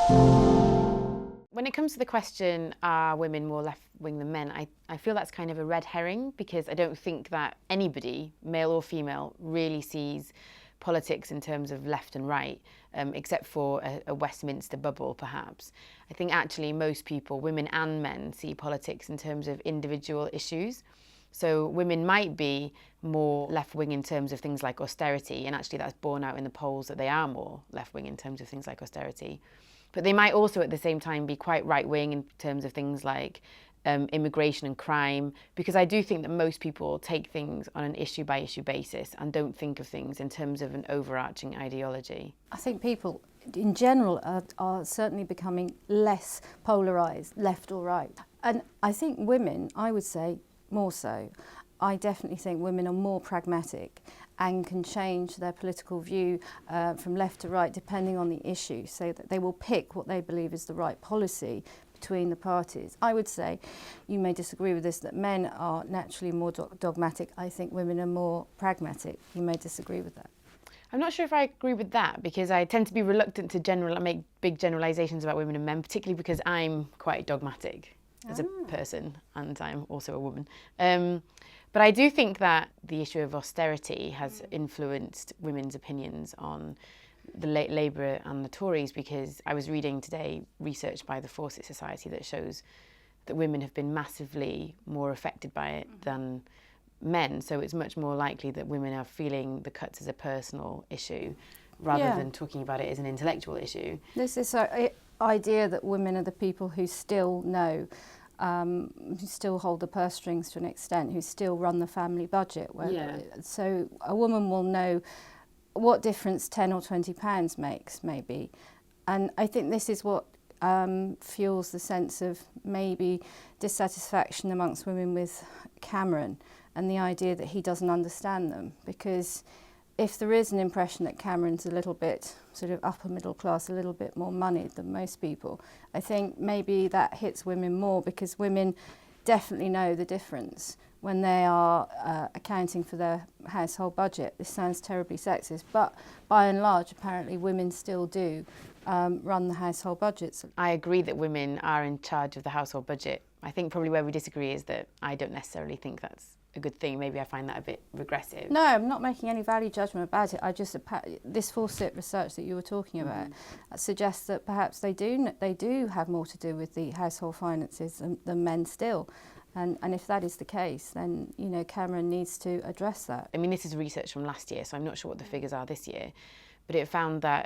When it comes to the question, are women more left-wing than men, I feel that's kind of a red herring, because I don't think that anybody, male or female, really sees politics in terms of left and right, except for a Westminster bubble, perhaps. I think actually most people, women and men, see politics in terms of individual issues. So women might be more left-wing in terms of things like austerity, and actually that's borne out in the polls that they are more left-wing in terms of things like austerity. But they might also at the same time be quite right-wing in terms of things like immigration and crime, because I do think that most people take things on an issue-by-issue basis and don't think of things in terms of an overarching ideology. I think people in general are certainly becoming less polarised, left or right. And I think women, I would say, more so. I definitely think women are more pragmatic and can change their political view from left to right depending on the issue, so that they will pick what they believe is the right policy between the parties. I would say, you may disagree with this, that men are naturally more dogmatic. I think women are more pragmatic. You may disagree with that. I'm not sure if I agree with that, because I tend to be reluctant to make big generalisations about women and men, particularly because I'm quite dogmatic as a person, and I'm also a woman. But I do think that the issue of austerity has influenced women's opinions on the Labour and the Tories, because I was reading today research by the Fawcett Society that shows that women have been massively more affected by it than men. So it's much more likely that women are feeling the cuts as a personal issue rather than talking about it as an intellectual issue. There's this idea that women are the people who still know, who still hold the purse strings to an extent, who still run the family budget. So a woman will know what difference 10 or 20 pounds makes, maybe. And I think this is what fuels the sense of maybe dissatisfaction amongst women with Cameron, and the idea that he doesn't understand them. Because if there is an impression that Cameron's a little bit sort of upper middle class, a little bit more moneyed than most people, I think maybe that hits women more, because women definitely know the difference when they are accounting for their household budget. This sounds terribly sexist, but by and large, apparently women still do run the household budgets. I agree that women are in charge of the household budget. I think probably where we disagree is that I don't necessarily think that's a good thing. Maybe I find that a bit regressive. No, I'm not making any value judgment about it. I just, this Fawcett research that you were talking about suggests that perhaps they do have more to do with the household finances than men still. And if that is the case, then, you know, Cameron needs to address that. I mean, this is research from last year, so I'm not sure what the figures are this year, but it found that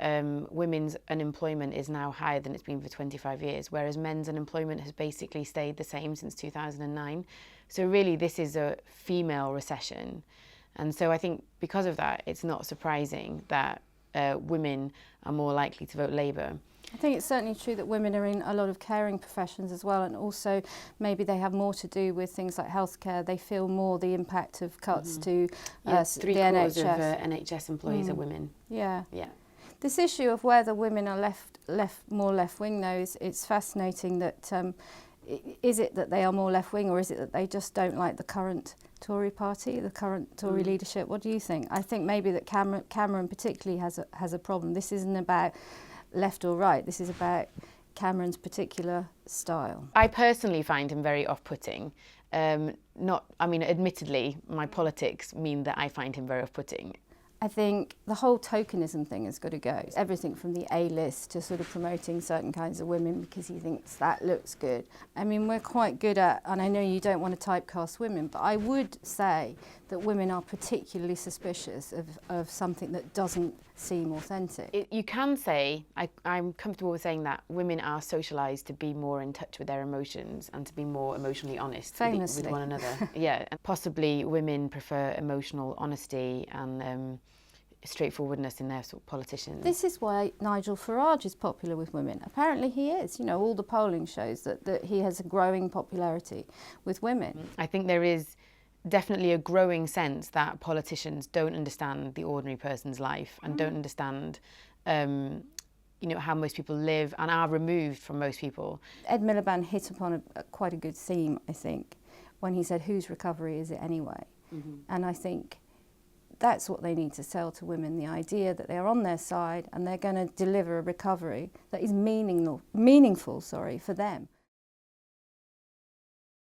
women's unemployment is now higher than it's been for 25 years, whereas men's unemployment has basically stayed the same since 2009. So really, this is a female recession. And so I think because of that, it's not surprising that women are more likely to vote Labour. I think it's certainly true that women are in a lot of caring professions as well, and also maybe they have more to do with things like healthcare. They feel more the impact of cuts to the NHS. 3/4 of NHS employees are women. Yeah. Yeah. This issue of whether women are more left-wing, though, it's fascinating that is it that they are more left-wing, or is it that they just don't like the current Tory party, the current Tory leadership? What do you think? I think maybe that Cameron particularly has a problem. This isn't about left or right. This is about Cameron's particular style. I personally find him very off-putting. Admittedly, my politics mean that I find him very off-putting. I think the whole tokenism thing has got to go. Everything from the A-list to sort of promoting certain kinds of women because he thinks that looks good. I mean, we're quite good at, and I know you don't want to typecast women, but I would say that women are particularly suspicious of something that doesn't seem authentic. You can say, I'm comfortable with saying that women are socialised to be more in touch with their emotions and to be more emotionally honest with one another. Yeah, and possibly women prefer emotional honesty and straightforwardness in their sort of politicians. This is why Nigel Farage is popular with women. Apparently he is. You know, all the polling shows that he has a growing popularity with women. I think there is definitely a growing sense that politicians don't understand the ordinary person's life and don't understand how most people live and are removed from most people. Ed Miliband hit upon quite a good theme, I think, when he said, whose recovery is it anyway? And I think that's what they need to sell to women, the idea that they're on their side and they're going to deliver a recovery that is meaningful for them.